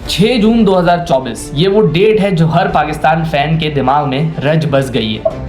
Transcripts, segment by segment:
6 जून 2024 ये वो डेट है जो हर पाकिस्तान फैन के दिमाग में रच बस गई है।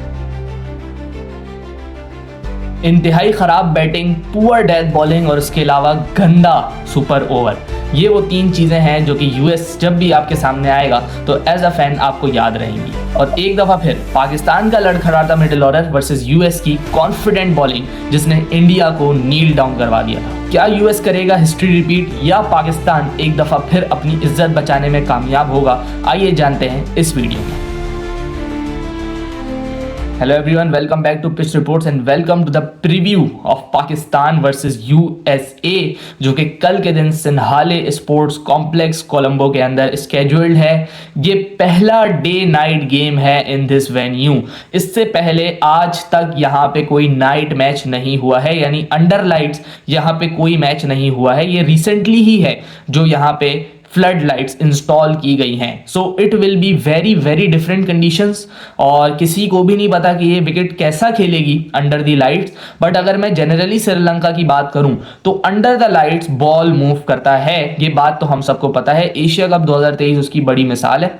इंतहाई खराब बैटिंग, पुअर डेथ बॉलिंग और उसके अलावा गंदा सुपर ओवर, ये वो 3 चीज़ें हैं जो कि यूएस जब भी आपके सामने आएगा तो एज अ फैन आपको याद रहेंगी। और एक दफ़ा फिर पाकिस्तान का लड़खड़ाता मिडिल ऑर्डर वर्सेस यूएस की कॉन्फिडेंट बॉलिंग जिसने इंडिया को नील डाउन करवा दिया था। क्या यूएस करेगा हिस्ट्री रिपीट या पाकिस्तान एक दफ़ा फिर अपनी इज्जत बचाने में कामयाब होगा? आइए जानते हैं इस वीडियो में। Hello everyone, welcome back to Pitch Reports and welcome to the preview of Pakistan versus USA जो कि कल के दिन सिन्हाले स्पोर्ट्स कॉम्प्लेक्स कोलंबो के अंदर स्केड्यूल्ड है। ये पहला डे नाइट गेम है इन दिस वेन्यू। इससे पहले आज तक यहाँ पे कोई नाइट मैच नहीं हुआ है, यानी अंडर लाइट्स यहाँ पे कोई मैच नहीं हुआ है। ये रिसेंटली ही है जो यहाँ पे फ्लड लाइट्स इंस्टॉल की गई हैं। So it will be very very different conditions और किसी को भी नहीं पता कि ये विकेट कैसा खेलेगी अंडर द लाइट्स। बट अगर मैं जनरली श्रीलंका की बात करूं तो under the lights ball move करता है, ये बात तो हम सबको पता है। एशिया कप 2023 उसकी बड़ी मिसाल है।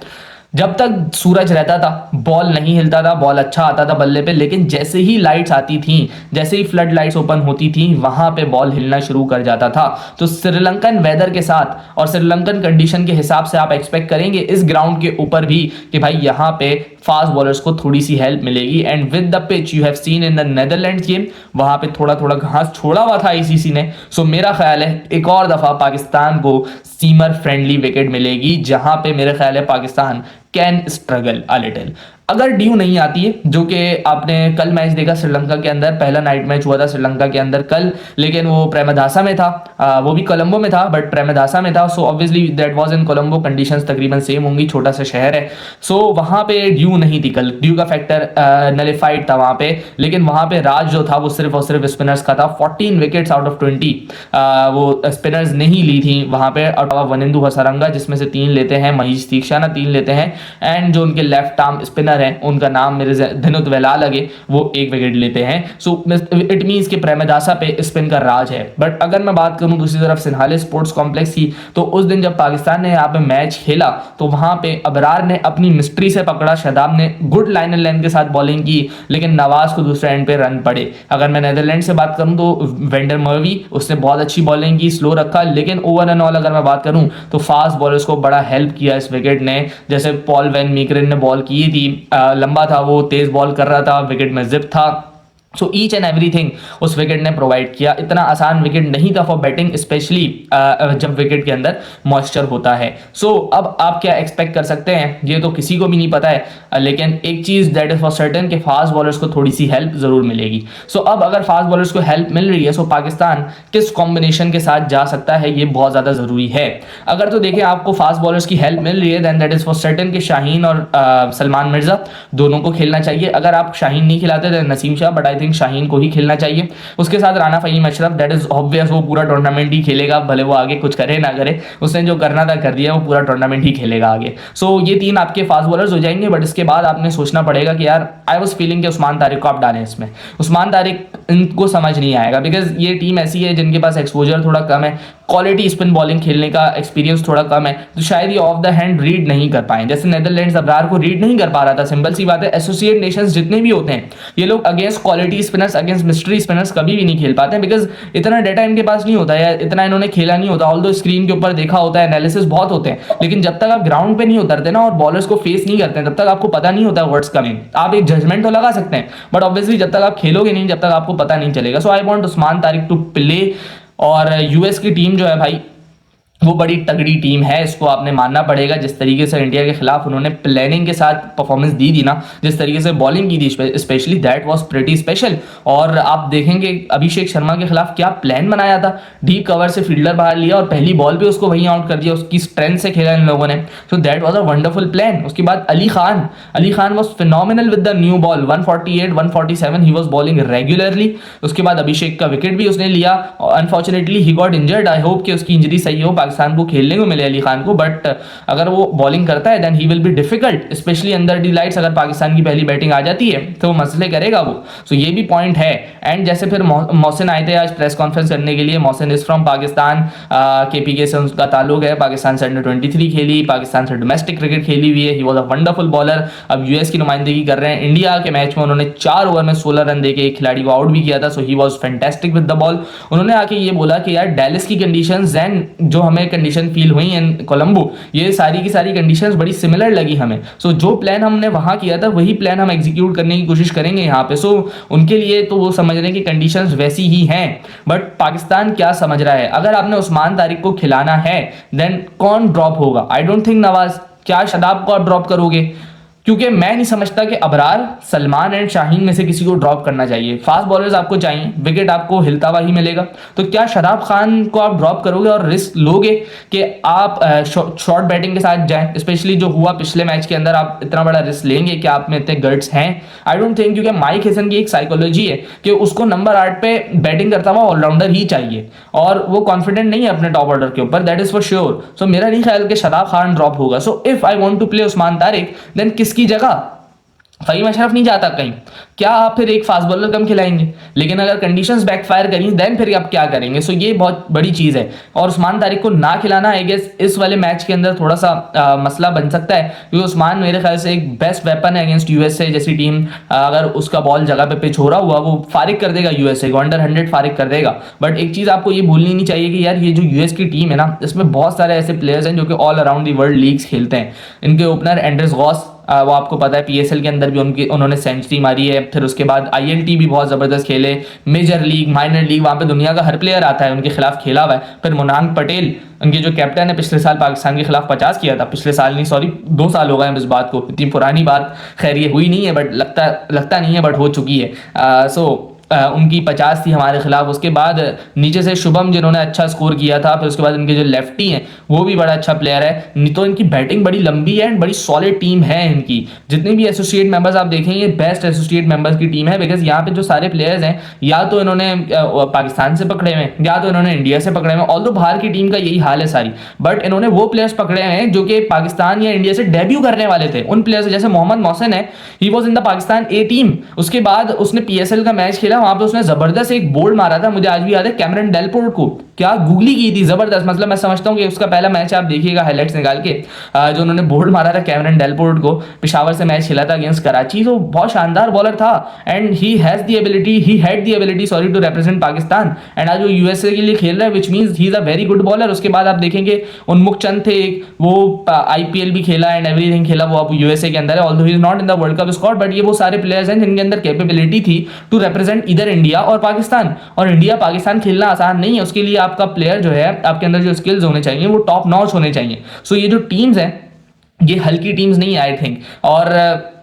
जब तक सूरज रहता था बॉल नहीं हिलता था, बॉल अच्छा आता था बल्ले पे, लेकिन जैसे ही लाइट्स आती थी, जैसे ही फ्लड लाइट्स ओपन होती थी, वहां पे बॉल हिलना शुरू कर जाता था। तो श्रीलंकन वेदर के साथ और श्रीलंकन कंडीशन के हिसाब से आप एक्सपेक्ट करेंगे इस ग्राउंड के ऊपर भी कि भाई यहाँ पे फास्ट बॉलर्स को थोड़ी सी हेल्प मिलेगी। And with the pitch you have seen in the Netherlands game, वहां पे थोड़ा थोड़ा घास छोड़ा हुआ था आईसीसी ने। सो मेरा ख्याल है एक और दफा पाकिस्तान को सीमर फ्रेंडली विकेट मिलेगी, जहां पे मेरे ख्याल है Pakistan can struggle a little. अगर ड्यू नहीं आती है, जो कि आपने कल मैच देखा श्रीलंका के अंदर, पहला नाइट मैच हुआ था श्रीलंका के अंदर कल, लेकिन वो प्रेमदासा में था, वो भी कोलंबो में था बट प्रेमदासा में था। So obviously that was in Colombo, conditions तकरीबन सेम होंगी, छोटा सा शहर है। सो वहां पे ड्यू नहीं थी कल, ड्यू का फैक्टर नलिफाइड था वहां पे। लेकिन वहां पे राज जो था वो सिर्फ और सिर्फ स्पिनर्स का था। 14 विकेट्स आउट ऑफ 20 वो स्पिनर्स नहीं ली थी वहां पे। और वनिंदु हसारंगा जिसमें से 3 लेते हैं, महीश तीक्षाना 3 लेते हैं, एंड जो उनके लेफ्ट आर्म स्पिनर है उनका नाम मेरे धनुत वेला लगे, वो 1 विकेट लेते हैं। सो इट मींस कि प्रेमदासा पे स्पिन का राज है। बट अगर मैं बात करूं दूसरी तरफ सिन्हाले स्पोर्ट्स कॉम्प्लेक्स की, तो उस दिन जब पाकिस्तान ने यहाँ पे मैच खेला तो वहां पे अबरार ने अपनी मिस्ट्री से पकड़ा, शदाब ने गुड लाइन एंड लेंथ के साथ बॉलिंग की, लेकिन नवाज को दूसरे एंड पे रन पड़े। अगर मैं नेदरलैंड से बात करूं तो वेंडर मर्वी, उसने बहुत अच्छी बॉलिंग की, स्लो रखा, लेकिन ओवर एंड ऑल अगर मैं बात करूं तो फास्ट बॉलर्स को बड़ा हेल्प किया इस विकेट ने। जैसे पॉल वैन मीकरन ने बॉल की थी, लंबा था, वो तेज बॉल कर रहा था, विकेट में जिप था। सो ईच एंड एवरीथिंग उस विकेट ने प्रोवाइड किया। इतना आसान विकेट नहीं था फॉर बैटिंग, स्पेशली जब विकेट के अंदर मॉइस्चर होता है। सो अब आप क्या एक्सपेक्ट कर सकते हैं ये तो किसी को भी नहीं पता है, लेकिन एक चीज़ दैट इज फॉर सर्टेन कि फास्ट बॉलर्स को थोड़ी सी हेल्प जरूर मिलेगी। सो अब अगर फास्ट बॉलर्स को हेल्प मिल रही है, सो पाकिस्तान किस कॉम्बिनेशन के साथ जा सकता है ये बहुत ज़्यादा ज़रूरी है। अगर तो देखें आपको फास्ट बॉलर्स की हेल्प मिल रही है, then that is for certain कि शाहीन और सलमान मिर्जा दोनों को खेलना चाहिए। अगर आप शाहीन नहीं खिलाते than Naseem Shah, but I think Shaheen को ही खेलना चाहिए। उसके साथ Rana Faheem Ashraf, that is obvious, वो पूरा टूर्नामेंट ही खेलेगा, भले वो आगे कुछ करे ना करे, उसने जो करना था कर दिया, वो पूरा टूर्नामेंट ही खेलेगा आगे। सो ये 3 आपके फास्ट बॉलर्स हो जाएंगे। बट इसके बाद आपने सोचना पड़ेगा कि यार आई वाज फीलिंग कि उस्मान तारिक को आप डालें इसमें। उस्मान तारिक इनको समझ नहीं आएगा, बिकॉज ये टीम ऐसी है जिनके पास एक्सपोजर थोड़ा कम है, क्वालिटी स्पिन बॉलिंग खेलने का एक्सपीरियंस थोड़ा कम है, तो शायद ये ऑफ द हैंड रीड नहीं कर पाए। जैसे नेदरलैंड्स अबरार को रीड नहीं कर पा रहा था, सिंपल सी बात है। एसोसिएट नेशंस जितने भी होते हैं ये लोग against quality spinners, against mystery spinners कभी भी नहीं खेल पाते, बिकॉज इतना डेटा इनके पास नहीं होता है, इतना इन्होंने खेला नहीं होता। ऑल्दो स्क्रीन के ऊपर देखा होता है, एनालिसिस बहुत होते हैं, लेकिन जब तक आप ग्राउंड पे नहीं उतरते ना और बॉलर्स को फेस नहीं करते हैं, तब तक आपको पता नहीं होता व्हाट्स कमिंग। आप एक जजमेंट तो लगा सकते हैं, बट ऑब्वियसली जब तक आप खेलोगे नहीं, जब तक आपको पता नहीं चलेगा। So I want Usman Tariq to play. और यूएस की टीम जो है भाई वो बड़ी तगड़ी टीम है, इसको आपने मानना पड़ेगा। जिस तरीके से इंडिया के खिलाफ उन्होंने प्लानिंग के साथ परफॉर्मेंस दी थी ना, जिस तरीके से बॉलिंग की थी specially, that was pretty special. और आप देखेंगे अभिषेक शर्मा के खिलाफ क्या प्लान बनाया था, डीप कवर से फील्डर बाहर लिया और पहली बॉल पे उसको वहीं आउट कर दिया, उसकी स्ट्रेंथ से खेला इन लोगों ने। So that was a wonderful plan. उसके बाद Ali Khan was phenomenal with the new ball, 148 147 he was bowling regularly. उसके बाद अभिषेक का विकेट भी उसने लिया, unfortunately he got injured. I hope कि उसकी इंजरी सही हो, पाकिस्तान को खेलने को मिले अली खान को, बट अगर वो बॉलिंग करता है then he will be difficult, specially under the lights. अगर पाकिस्तान की पहली बैटिंग आ जाती है तो वो मसले करेगा वो। सो ये भी पॉइंट है। एंड जैसे फिर मोहसिन आए थे आज प्रेस कॉन्फ्रेंस करने के लिए। Mohsin is from Pakistan, KPK से उनका ताल्लुक है, पाकिस्तान से अंडर 23 खेली, पाकिस्तान से डोमेस्टिक क्रिकेट खेली हुई है। He was a wonderful bowler. अब यूएस की नुमाइंदगी कर रहे हैं। इंडिया के मैच में उन्होंने 4 ओवर में 16 रन देके एक खिलाड़ी को आउट भी किया था। So he was fantastic with the ball. उन्होंने आके ये बोला कि यार डैलिस की कंडीशंस एंड जो हमें कंडीशन फील हुई इन कोलंबो, ये सारी की सारी कंडीशंस बड़ी सिमिलर लगी हमें। सो जो प्लान हमने वहां किया था वही प्लान हम एग्जीक्यूट करने की कोशिश करेंगे यहाँ पे। सो उनके लिए तो वो समझ रहे हैं कि कंडीशंस वैसी ही हैं। बट पाकिस्तान क्या समझ रहा है, अगर आपने उस्मान तारिक को खिलाना है देन कौन ड्रॉप होगा? आई डोंट थिंक नवाज, क्या शादाब को आप ड्रॉप करोगे? क्योंकि मैं नहीं समझता कि अबरार, सलमान एंड शाहीन में से किसी को ड्रॉप करना चाहिए। फास्ट बॉलर्स आपको चाहिए, विकेट आपको हिलता हुआ ही मिलेगा। तो क्या शादाब खान को आप ड्रॉप करोगे और रिस्क लोगे कि आप शॉर्ट बैटिंग के साथ जाएं? स्पेशली जो हुआ पिछले मैच के अंदर, आप इतना बड़ा रिस्क लेंगे कि आप में इतने गट्स हैं? आई डोंट थिंक, क्योंकि माइक हेसन की एक साइकोलॉजी है कि उसको नंबर 8 पे बैटिंग करता हुआ ऑलराउंडर ही चाहिए और वो कॉन्फिडेंट नहीं है अपने टॉप ऑर्डर के ऊपर, that is for sure. So मेरा नहीं ख्याल कि शादाब खान ड्रॉप होगा। So if I want to play Usman Tariq then किसकी जगह? फहीम अशरफ नहीं जाता कहीं, क्या आप फिर एक फास्ट बॉलर कम खिलाएंगे? लेकिन अगर कंडीशंस बैकफायर करें देन फिर आप क्या करेंगे? सो ये बहुत बड़ी चीज़ है। और उस्मान तारिक को ना खिलाना आई गेस इस वाले मैच के अंदर थोड़ा सा मसला बन सकता है, क्योंकि उस्मान मेरे ख्याल से एक बेस्ट वेपन है अगेंस्ट यूएसए जैसी टीम। अगर उसका बॉल जगह पे पिच हो रहा हुआ वो फारिग कर देगा, यूएसए को अंडर 100 फारिग कर देगा। बट एक चीज़ आपको ये भूलनी नहीं चाहिए कि यार ये जो यूएस की टीम है ना, इसमें बहुत सारे ऐसे प्लेयर्स हैं जो कि all around the world leagues खेलते हैं। इनके ओपनर एंड्रेस गॉस, वो आपको पता है पीएसएल के अंदर भी उन्होंने सेंचुरी मारी है। फिर उसके बाद आईएलटी भी बहुत ज़बरदस्त खेले, मेजर लीग, माइनर लीग, वहाँ पे दुनिया का हर प्लेयर आता है उनके खिलाफ खेला हुआ है। फिर मुनांग पटेल, उनके जो कैप्टन है, पिछले साल पाकिस्तान के खिलाफ 50 किया था। पिछले साल नहीं, सॉरी 2 साल हो गए हैं इस बात को, इतनी पुरानी बात खैर ये हुई नहीं है, बट लगता नहीं है, बट हो चुकी है। सो उनकी 50 थी हमारे खिलाफ। उसके बाद नीचे से शुभम जिन्होंने अच्छा स्कोर किया था। फिर उसके बाद इनके जो लेफ्टी हैं वो भी बड़ा अच्छा प्लेयर है। नहीं तो इनकी बैटिंग बड़ी लंबी है एंड बड़ी सॉलिड टीम है इनकी। जितने भी एसोसिएट मेंबर्स आप देखेंगे बेस्ट एसोसिएट मेंबर्स की टीम है, बिकॉज यहाँ पे जो सारे प्लेयर्स हैं या तो इन्होंने पाकिस्तान से पकड़े हुए हैं या तो इन्होंने इंडिया से पकड़े हुए हैं। ऑल्दो बाहर की टीम का यही हाल है सारी, बट इन्होंने वो प्लेयर्स पकड़े हुए हैं जो कि पाकिस्तान या इंडिया से डेब्यू करने वाले थे। उन प्लेयर्स जैसे मोहम्मद मोहसिन है, he was in the Pakistan A team. उसके बाद उसने पीएसएल का मैच खेला, वहां पे उसने जबरदस्त एक बोल्ड मारा था, मुझे आज भी याद है, कैमरन डेलपोर्ट को क्या गूगली की थी, जबरदस्त। मतलब मैं समझता हूं कि उसका पहला मैच आप देखिएगा हाइलाइट्स निकाल के, जो उन्होंने बोल्ड मारा था कैमरन डेलपोर्ट को, पेशावर से मैच खेला था अगेंस्ट कराची। तो बहुत शानदार बॉलर था and he had the ability to represent Pakistan. And आज वो यूएसए के लिए खेल रहा है, which means he is a very good bowler. उसके बाद आप देखेंगे उन्मुख चंद थे, वो आईपीएल भी खेला एंड एवरीथिंग खेला, वो अब यूएसए के अंदर है, although he is not in the world cup squad. But ये वो सारे प्लेयर्स हैं जिनके अंदर कैपेबिलिटी थी टू रिप्रेजेंट इधर इंडिया और पाकिस्तान। और इंडिया पाकिस्तान खेलना आसान नहीं है, उसके लिए आपका प्लेयर जो है, आपके अंदर जो स्किल्स होने चाहिए वो टॉप नॉच होने चाहिए। सो ये जो टीम्स हैं ये हल्की टीम्स नहीं है आई थिंक। और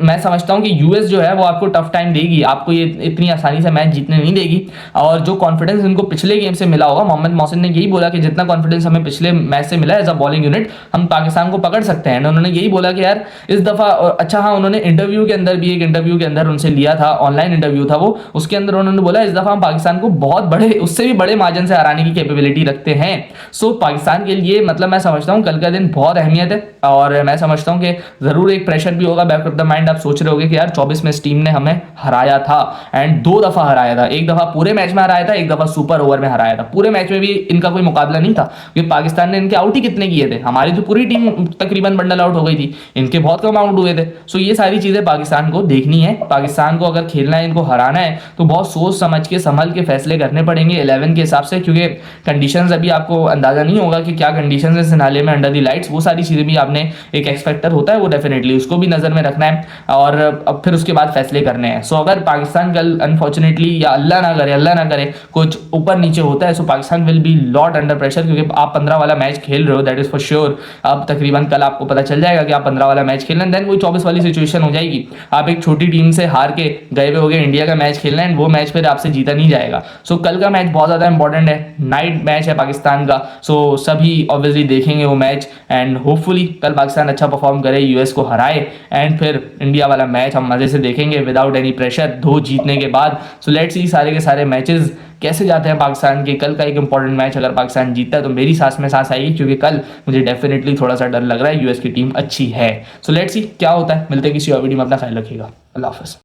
मैं समझता हूं कि यूएस जो है वो आपको टफ टाइम देगी, आपको ये इतनी आसानी से मैच जीतने नहीं देगी। और जो कॉन्फिडेंस इनको पिछले गेम से मिला होगा, मोहम्मद मोहसिन ने यही बोला कि जितना कॉन्फिडेंस हमें पिछले मैच से मिला एज अ बॉलिंग यूनिट, हम पाकिस्तान को पकड़ सकते हैं। उन्होंने यही बोला कि यार इस दफा, अच्छा हाँ, उन्होंने इंटरव्यू के अंदर उनसे लिया था, ऑनलाइन इंटरव्यू था वो, उसके अंदर उन्होंने बोला इस दफा हम पाकिस्तान को बहुत बड़े, उससे भी बड़े मार्जिन से हराने की कैपेबिलिटी रखते हैं। सो पाकिस्तान के लिए मतलब मैं समझता हूँ कल का दिन बहुत अहमियत है। और मैं समझता हूँ कि जरूर एक प्रेशर भी होगा बैक ऑफ द माइंड। आप सोच रहे होगे कि यार 24 में इस टीम ने हमें हराया था एंड 2 दफा हराया था, एक दफा पूरे मैच में हराया था, एक दफा सुपर ओवर में हराया था। पूरे मैच में भी इनका कोई मुकाबला नहीं था क्योंकि पाकिस्तान ने इनके आउट ही कितने किए थे, हमारी तो पूरी टीम तकरीबन बंडल आउट हो गई थी, इनके बहुत कम आउट हुए थे। सो ये सारी चीजें पाकिस्तान को देखनी है। पाकिस्तान को अगर खेलना है, इनको हराना है, तो बहुत सोच समझ के संभल के फैसले करने पड़ेंगे 11 के हिसाब से, क्योंकि कंडीशंस अभी आपको अंदाजा नहीं होगा कि क्या कंडीशंस है सिनाले में अंडर दी लाइट्स। वो सारी चीजें भी आपने, एक एक्स फैक्टर होता है वो डेफिनेटली, उसको भी नजर में रखना है और अब फिर उसके बाद फैसले करने हैं। सो अगर पाकिस्तान कल अनफॉर्चुनेटली या अल्लाह ना करे कुछ ऊपर नीचे होता है, so Pakistan will be lot under pressure, क्योंकि आप 15 वाला मैच खेल रहे हो, दैट इज फॉर श्योर। अब तकरीबन कल आपको पता चल जाएगा कि आप 15 वाला मैच खेलना है, देन कोई 24 वाली सिचुएशन हो जाएगी। आप एक छोटी टीम से हार के गए हुए होगे इंडिया का मैच खेलना है, वो मैच फिर आपसे जीता नहीं जाएगा। सो कल का मैच बहुत ज्यादा इंपॉर्टेंट है, नाइट मैच है पाकिस्तान का। सो सभी ऑब्वियसली देखेंगे वो मैच एंड होपफुली कल पाकिस्तान अच्छा परफॉर्म करे, यूएस को हराए एंड फिर इंडिया वाला मैच हम मजे से देखेंगे विदाउट एनी प्रेशर, 2 जीतने के बाद। सो लेट्स सी सारे के सारे मैचेस कैसे जाते हैं पाकिस्तान के। कल का एक इंपॉर्टेंट मैच अगर पाकिस्तान जीतता है तो मेरी सांस में सांस आएगी, क्योंकि कल मुझे डेफिनेटली थोड़ा सा डर लग रहा है, यूएस की टीम अच्छी है। सो लेट्स सी क्या होता है, मिलते हैं किसी और वीडियो में, अपना ख्याल रखिएगा, अल्लाह हाफिज़।